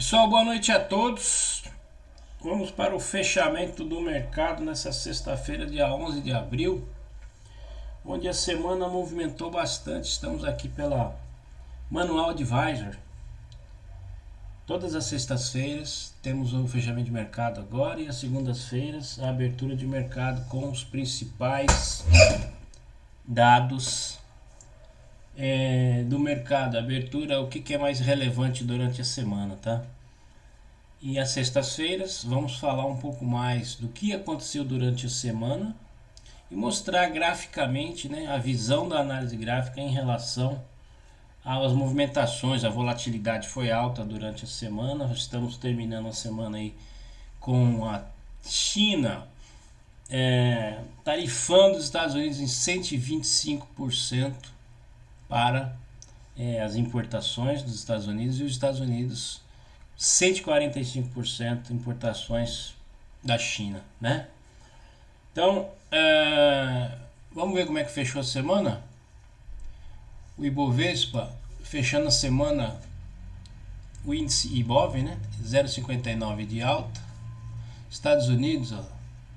Pessoal, boa noite a todos. Vamos para o fechamento do mercado nessa sexta-feira, dia 11 de abril, onde a semana movimentou bastante. Estamos aqui pela Manual Advisor. Todas as sextas-feiras temos o fechamento de mercado agora e as segundas-feiras a abertura de mercado com os principais dados do mercado, abertura, o que é mais relevante durante a semana, tá? E às sextas-feiras vamos falar um pouco mais do que aconteceu durante a semana e mostrar graficamente, né, a visão da análise gráfica em relação às movimentações. A volatilidade foi alta durante a semana. Estamos terminando a semana aí com a China tarifando os Estados Unidos em 125% para as importações dos Estados Unidos, e os Estados Unidos 145% importações da China, né? Então, vamos ver como é que fechou a semana. O Ibovespa fechando a semana, o índice Ibov, né? 0,59 de alta. Estados Unidos, ó,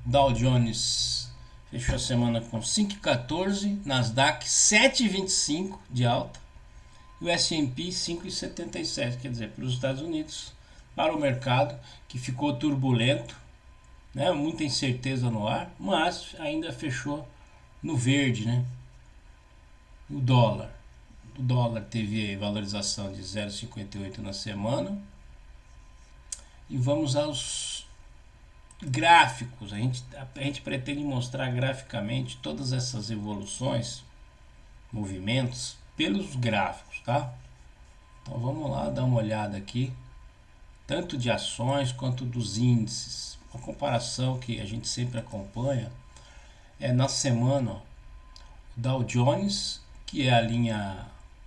Dow Jones fechou a semana com 5,14, Nasdaq 7,25 de alta e o S&P 5,77, quer dizer, para os Estados Unidos, para o mercado que ficou turbulento, né? Muita incerteza no ar, mas ainda fechou no verde, né? O dólar teve valorização de 0,58 na semana. E vamos aos gráficos. A gente pretende mostrar graficamente todas essas evoluções, movimentos, pelos gráficos, tá? Então vamos lá dar uma olhada aqui, tanto de ações quanto dos índices. Uma comparação que a gente sempre acompanha é na semana, ó, o Dow Jones, que é a linha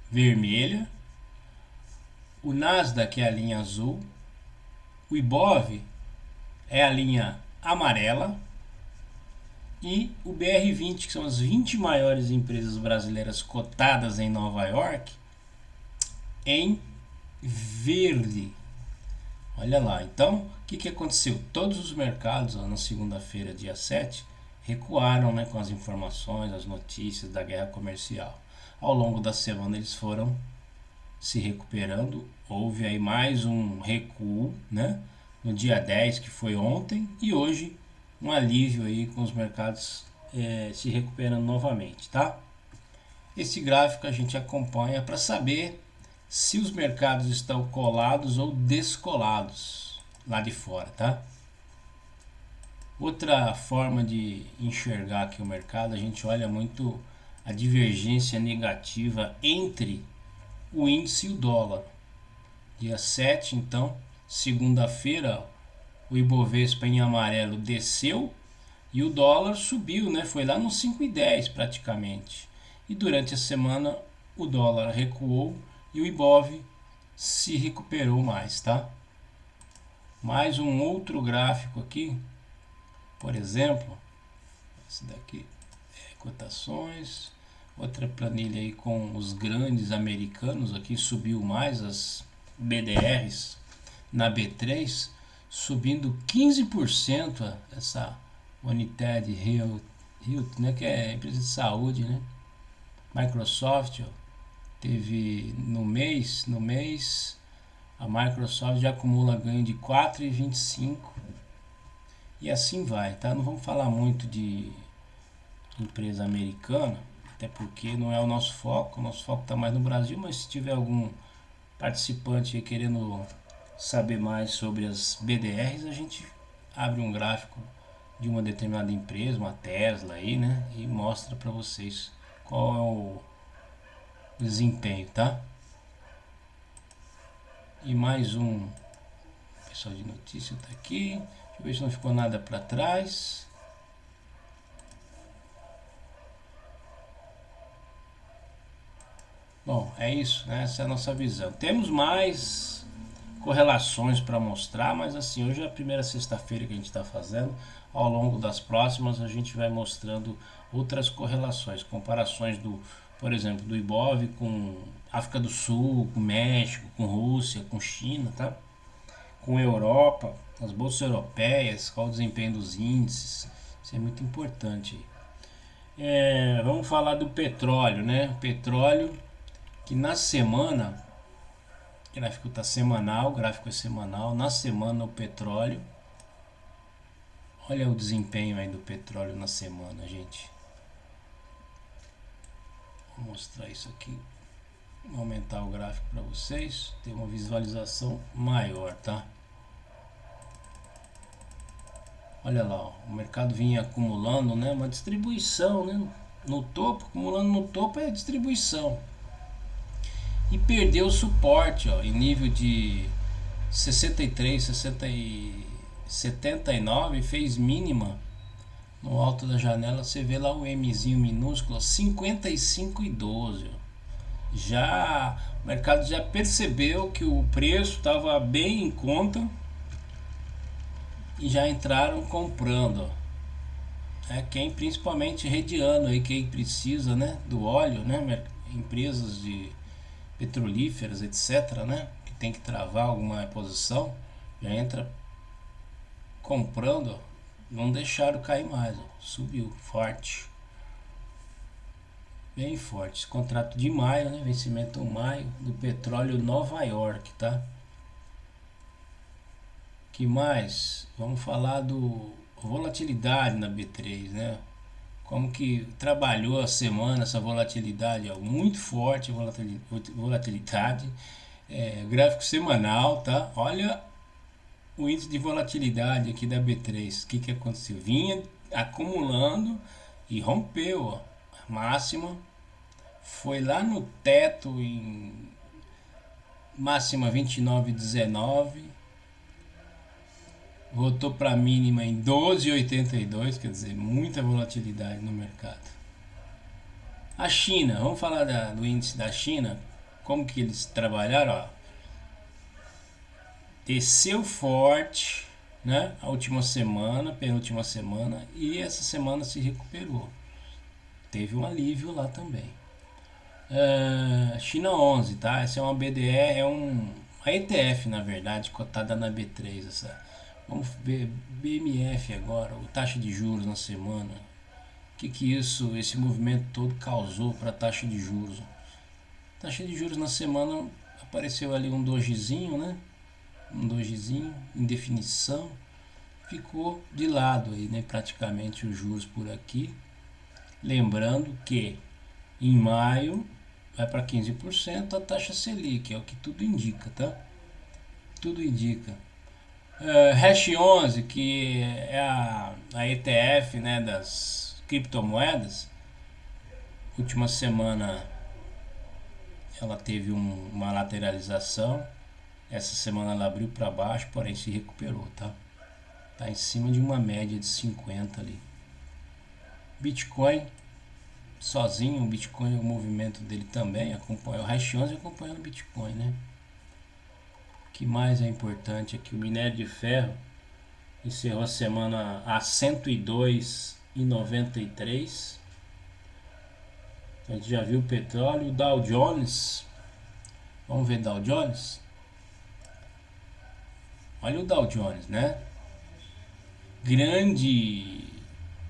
vermelha, o Nasdaq, que é a linha azul, o Ibov é a linha amarela e o BR20, que são as 20 maiores empresas brasileiras cotadas em Nova York, em verde. Olha lá, então o que aconteceu? Todos os mercados, ó, na segunda-feira, dia 7, recuaram, né, com as informações, as notícias da guerra comercial. Ao longo da semana eles foram se recuperando. Houve aí mais um recuo, né, no dia 10, que foi ontem, e hoje um alívio aí com os mercados se recuperando novamente, tá? Esse gráfico a gente acompanha para saber se os mercados estão colados ou descolados lá de fora, tá? Outra forma de enxergar aqui o mercado, a gente olha muito a divergência negativa entre o índice e o dólar. Dia 7, então, segunda-feira, o Ibovespa em amarelo desceu e o dólar subiu, né? Foi lá nos 5,10 praticamente. E durante a semana o dólar recuou e o Ibov se recuperou mais, tá? Mais um outro gráfico aqui, por exemplo, esse daqui é cotações. Outra planilha aí com os grandes americanos, aqui subiu mais as BDRs na B3, subindo 15%, essa United Health, né, que é empresa de saúde, né? Microsoft, ó, teve no mês a Microsoft já acumula ganho de 4,25 e assim vai, tá? Não vamos falar muito de empresa americana, até porque não é o nosso foco está mais no Brasil, mas se tiver algum participante aí querendo saber mais sobre as BDRs, a gente abre um gráfico de uma determinada empresa, uma Tesla aí, né? E mostra para vocês qual é o desempenho, tá? E mais um pessoal de notícia tá aqui. Deixa eu ver se não ficou nada para trás. Bom, é isso, né? Essa é a nossa visão. Temos mais correlações para mostrar, mas assim, hoje é a primeira sexta-feira que a gente está fazendo. Ao longo das próximas a gente vai mostrando outras correlações, comparações do, por exemplo, do Ibov com África do Sul, com México, com Rússia, com China, tá? com a Europa, as bolsas europeias, qual o desempenho dos índices. Isso é muito importante. Vamos falar do petróleo, né? O petróleo que na semana, o gráfico está semanal, o gráfico é semanal. Na semana o petróleo, olha o desempenho aí do petróleo na semana, gente. Vou mostrar isso aqui. Vou aumentar o gráfico para vocês ter uma visualização maior, tá? Olha lá, ó, o mercado vinha acumulando, né, uma distribuição, né, no topo, acumulando no topo é a distribuição. E perdeu o suporte, ó, em nível de 63, 79, fez mínima no alto da janela. Você vê lá o Mzinho minúsculo, 55,12. Já o mercado já percebeu que o preço estava bem em conta e já entraram comprando. Quem principalmente redeando aí, quem precisa, né, do óleo, né, empresas de petrolíferas, etc, né, que tem que travar alguma posição, já entra comprando, ó, não deixaram cair mais, ó, subiu forte, bem forte. Esse contrato de maio, né, vencimento maio do petróleo Nova York, tá? Que mais? Vamos falar do volatilidade na B3, né? Como que trabalhou a semana essa volatilidade, ó, muito forte volatilidade, gráfico semanal, tá? Olha o índice de volatilidade aqui da B3, o que aconteceu? Vinha acumulando e rompeu, ó, a máxima, foi lá no teto em máxima 29,19, voltou para a mínima em 12,82, quer dizer, muita volatilidade no mercado. A China, vamos falar do índice da China, como que eles trabalharam, ó. Desceu forte, né, a última semana, penúltima semana, e essa semana se recuperou. Teve um alívio lá também. China 11, tá? Essa é uma BDE, a ETF, na verdade, cotada na B3, essa. Vamos ver BMF agora, o taxa de juros na semana. O que esse movimento todo causou para a taxa de juros? Taxa de juros na semana apareceu ali um dojizinho, né? Um dojizinho em definição. Ficou de lado aí, né? Praticamente os juros por aqui. Lembrando que em maio vai para 15% a taxa Selic, é o que tudo indica, tá? Tudo indica. Hash 11, que é a ETF, né, das criptomoedas, última semana ela teve uma lateralização, essa semana ela abriu para baixo, porém se recuperou, tá? Tá em cima de uma média de 50 ali. Bitcoin sozinho, o Bitcoin, o movimento dele também acompanha, o Hash 11 acompanhando o Bitcoin, né? O que mais é importante aqui, o minério de ferro encerrou a semana a 102,93. A gente já viu o petróleo, o Dow Jones. Vamos ver Dow Jones? Olha o Dow Jones, né? Grande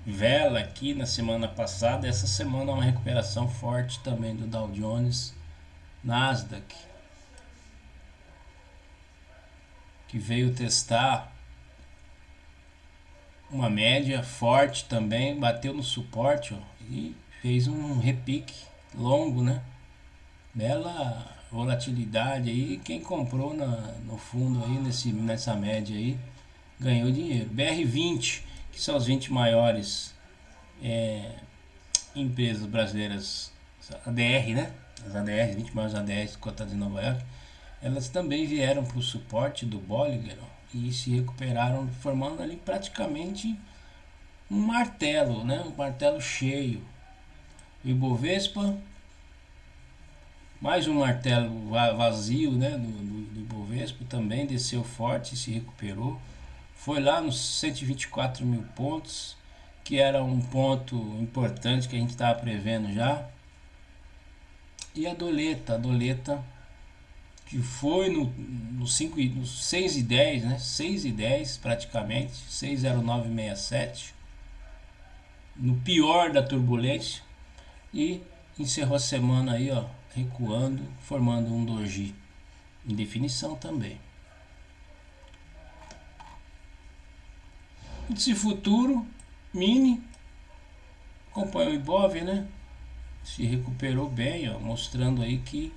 vela aqui na semana passada. Essa semana uma recuperação forte também do Dow Jones. Nasdaq, que veio testar uma média forte também, bateu no suporte, ó, e fez um repique longo, né? Bela volatilidade aí. Quem comprou no fundo aí, nessa média aí, ganhou dinheiro. BR20, que são as 20 maiores empresas brasileiras, ADR, né? As ADRs, 20 maiores ADRs cotadas em Nova York, elas também vieram para o suporte do Bollinger, ó, e se recuperaram, formando ali praticamente um martelo, né? Um martelo cheio. O Ibovespa, mais um martelo vazio, né? Do Ibovespa, também desceu forte e se recuperou. Foi lá nos 124 mil pontos, que era um ponto importante que a gente estava prevendo já. E a doleta que foi no 6,10, né? 6,10 praticamente, 6,0967, no pior da turbulência, e encerrou a semana aí, ó, recuando, formando um doji em definição também. Índice futuro mini acompanha o Ibov, né? Se recuperou bem, ó, mostrando aí que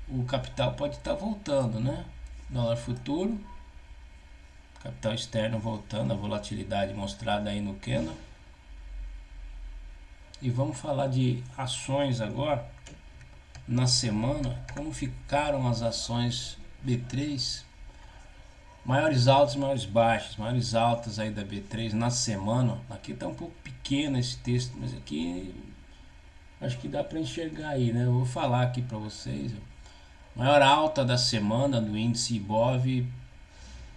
o capital pode estar voltando, né? Dólar futuro, capital externo voltando, a volatilidade mostrada aí no candle. E vamos falar de ações agora. Na semana, como ficaram as ações B3, maiores altas, maiores baixas, maiores altas aí da B3 na semana. Aqui tá um pouco pequeno esse texto, mas aqui acho que dá para enxergar aí, né? Eu vou falar aqui para vocês. Maior alta da semana do índice Ibov,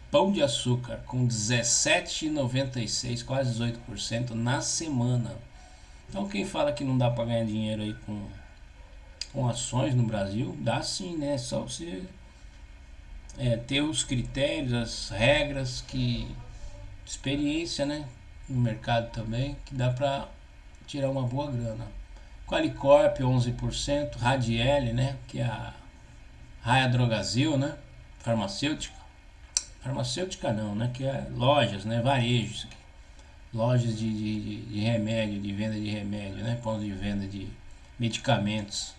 Pão de Açúcar, com 17,96, quase 18% na semana. Então quem fala que não dá para ganhar dinheiro aí com ações no Brasil, dá sim, né? Só você ter os critérios, as regras, experiência, né? No mercado também, que dá para tirar uma boa grana. Qualicorp 11%, Radiel, né? Que é a Raia Drogasil, né? Farmacêutica não, né? Que é lojas, né? Varejos, lojas de remédio, de venda de remédio, né? Ponto de venda de medicamentos.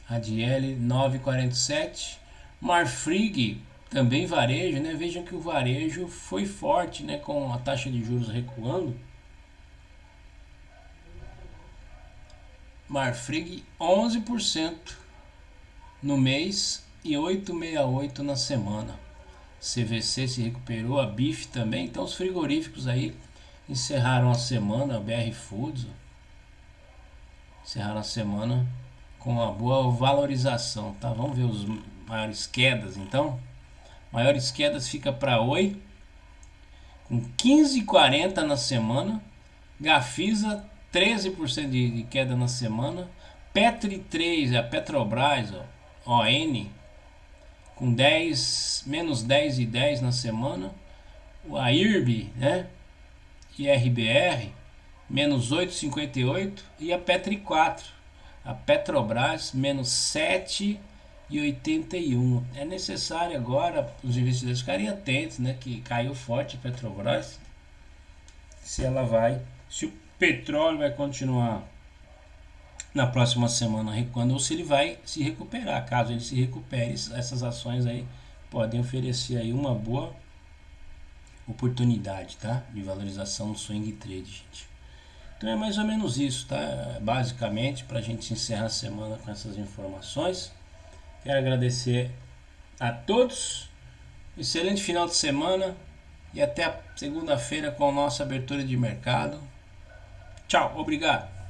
Radiel 9,47. Marfrig também varejo, né? Vejam que o varejo foi forte, né? Com a taxa de juros recuando. Marfrig 11% no mês e 8,68 na semana. CVC se recuperou, a BIF também. Então os frigoríficos aí encerraram a semana, a BR Foods encerraram a semana com uma boa valorização, tá? Vamos ver os maiores quedas, então. Maiores quedas fica para Oi, com 15,40 na semana. Gafisa, 13% de queda na semana. Petri 3, a Petrobras, ó, ON, com menos 10,10 na semana. A IRB, né? IRBR, menos 8,58. E a Petri 4, a Petrobras, menos 7,81. É necessário agora os investidores ficarem atentos, né? Que caiu forte a Petrobras. Se o petróleo vai continuar na próxima semana recuando ou se ele vai se recuperar. Caso ele se recupere, essas ações aí podem oferecer aí uma boa oportunidade, tá? De valorização no swing trade, gente. Então é mais ou menos isso, tá? Basicamente, para a gente encerrar a semana com essas informações. Quero agradecer a todos. Excelente final de semana e até a segunda-feira com a nossa abertura de mercado. Tchau, obrigado.